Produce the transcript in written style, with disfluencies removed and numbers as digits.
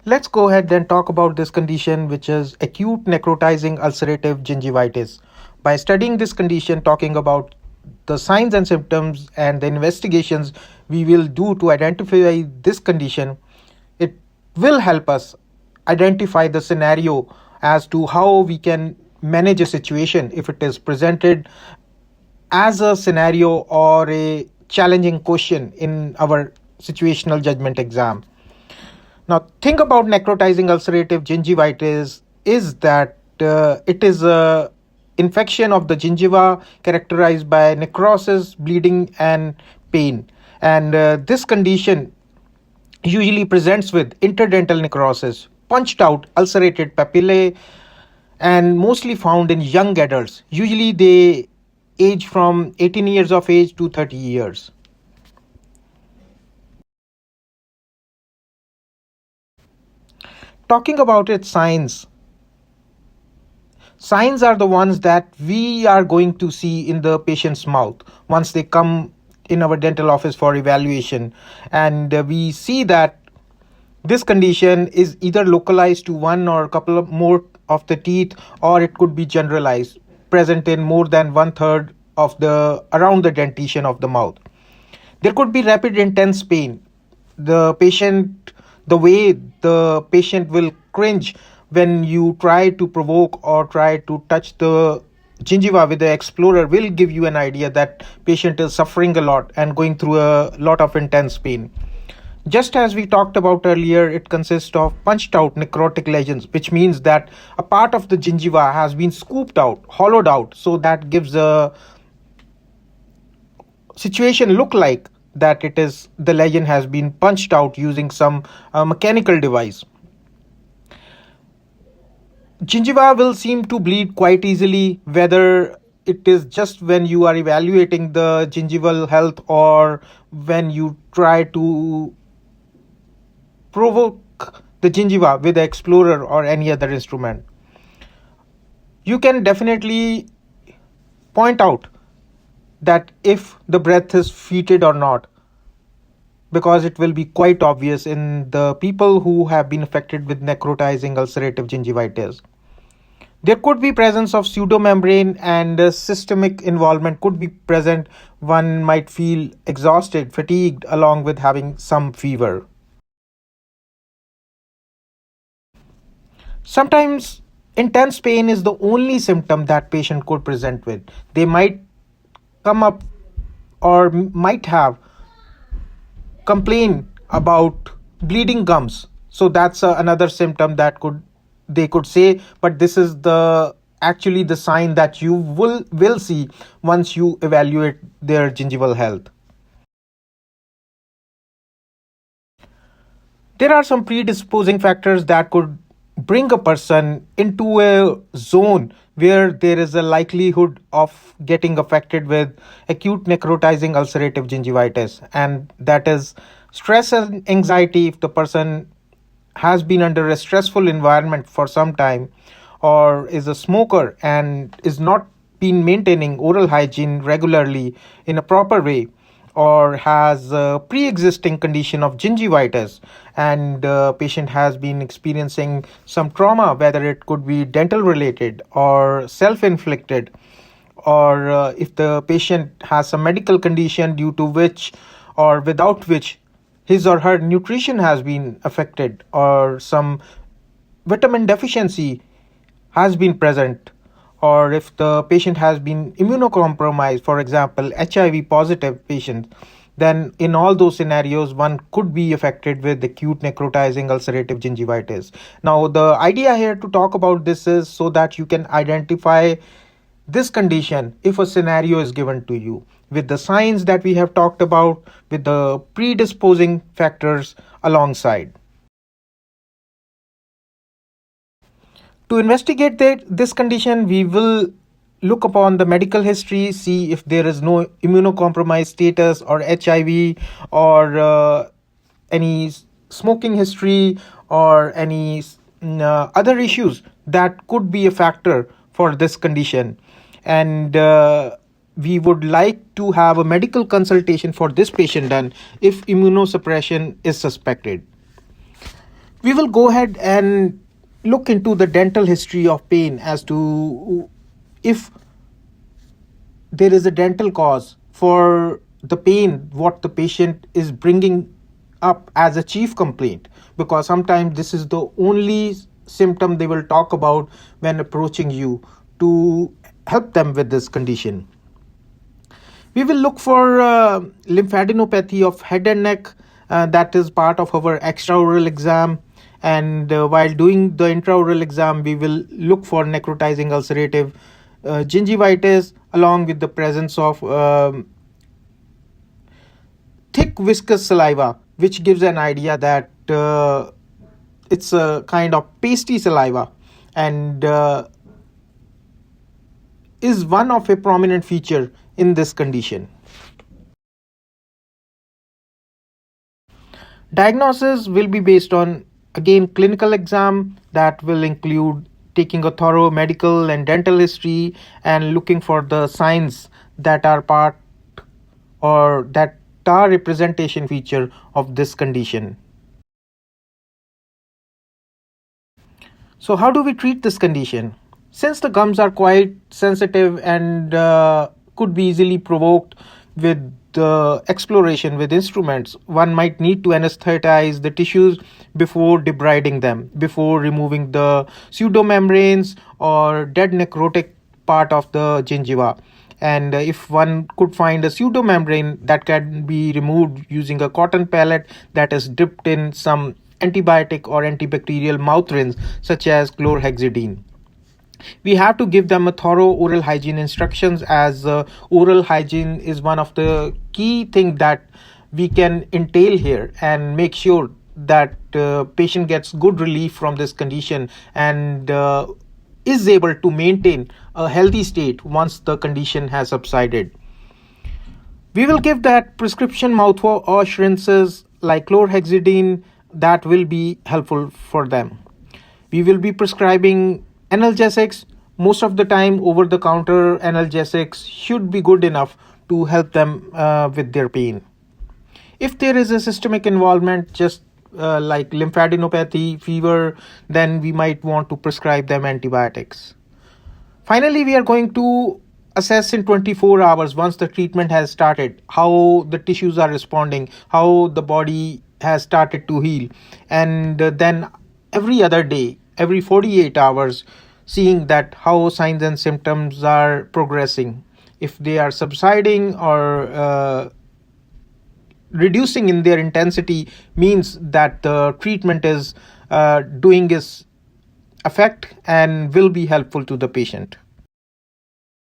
Let's go ahead and talk about this condition, which is acute necrotizing ulcerative gingivitis. By studying this condition, talking about the signs and symptoms and the investigations we will do to identify this condition, it will help us identify the scenario as to how we can manage a situation if it is presented as a scenario or a challenging question in our situational judgment exam. Now, think about necrotizing ulcerative gingivitis is that it is a infection of the gingiva characterized by necrosis, bleeding, and pain. And this condition usually presents with interdental necrosis, punched out ulcerated papillae, and mostly found in young adults. Usually, they age from 18 years of age to 30 years. Talking about its signs, signs are the ones that we are going to see in the patient's mouth once they come in our dental office for evaluation. And we see that this condition is either localized to one or a couple of more of the teeth, or it could be generalized, present in more than one third of the around the dentition of the mouth. There could be rapid intense pain. The way the patient will cringe when you try to provoke or try to touch the gingiva with the explorer will give you an idea that patient is suffering a lot and going through a lot of intense pain. Just as we talked about earlier, it consists of punched out necrotic lesions, which means that a part of the gingiva has been scooped out, hollowed out, so that gives a situation look like that it is the lesion has been punched out using some mechanical device. Gingiva will seem to bleed quite easily, whether it is just when you are evaluating the gingival health or when you try to provoke the gingiva with the explorer or any other instrument. You can definitely point out that if the breath is fetid or not, because it will be quite obvious in the people who have been affected with necrotizing ulcerative gingivitis. There could be presence of pseudomembrane and systemic involvement could be present. One might feel exhausted, fatigued, along with having some fever. Sometimes intense pain is the only symptom that patient could present with. They might come up or might have complain about bleeding gums, so that's another symptom that they could say, but this is the actually the sign that you will see once you evaluate their gingival health. There are some predisposing factors that could bring a person into a zone where there is a likelihood of getting affected with acute necrotizing ulcerative gingivitis, and that is stress and anxiety. If the person has been under a stressful environment for some time, or is a smoker and is not been maintaining oral hygiene regularly in a proper way, or has a pre-existing condition of gingivitis, and patient has been experiencing some trauma, whether it could be dental related or self-inflicted, or if the patient has some medical condition due to which or without which his or her nutrition has been affected, or some vitamin deficiency has been present, or if the patient has been immunocompromised, for example, HIV positive patient, then in all those scenarios, one could be affected with acute necrotizing ulcerative gingivitis. Now, the idea here to talk about this is so that you can identify this condition if a scenario is given to you with the signs that we have talked about, with the predisposing factors alongside. To investigate this condition, we will look upon the medical history, see if there is no immunocompromised status or HIV, or any smoking history, or any other issues that could be a factor for this condition. And we would like to have a medical consultation for this patient done if immunosuppression is suspected. We will go ahead and look into the dental history of pain as to if there is a dental cause for the pain, what the patient is bringing up as a chief complaint, because sometimes this is the only symptom they will talk about when approaching you to help them with this condition. We will look for lymphadenopathy of head and neck. That is part of our extraoral exam. And while doing the intraoral exam, we will look for necrotizing ulcerative gingivitis, along with the presence of thick viscous saliva, which gives an idea that it's a kind of pasty saliva, and is one of a prominent feature in this condition. Diagnosis will be based on, again, clinical exam that will include taking a thorough medical and dental history and looking for the signs that are part or that are representation feature of this condition. So how do we treat this condition? Since the gums are quite sensitive and could be easily provoked with exploration with instruments, one might need to anesthetize the tissues before debriding them, before removing the pseudomembranes or dead necrotic part of the gingiva. And if one could find a pseudomembrane, that can be removed using a cotton pellet that is dipped in some antibiotic or antibacterial mouth rinse such as chlorhexidine. We have to give them a thorough oral hygiene instructions, as oral hygiene is one of the key things that we can entail here and make sure that patient gets good relief from this condition and is able to maintain a healthy state once the condition has subsided. We will give that prescription mouthwash rinses like chlorhexidine that will be helpful for them. We will be prescribing analgesics. Most of the time, over-the-counter analgesics should be good enough to help them with their pain. If there is a systemic involvement, just like lymphadenopathy, fever, then we might want to prescribe them antibiotics. Finally, we are going to assess in 24 hours once the treatment has started, how the tissues are responding, how the body has started to heal, and then every other day, every 48 hours, seeing that how signs and symptoms are progressing. If they are subsiding or reducing in their intensity, means that the treatment is doing its effect and will be helpful to the patient.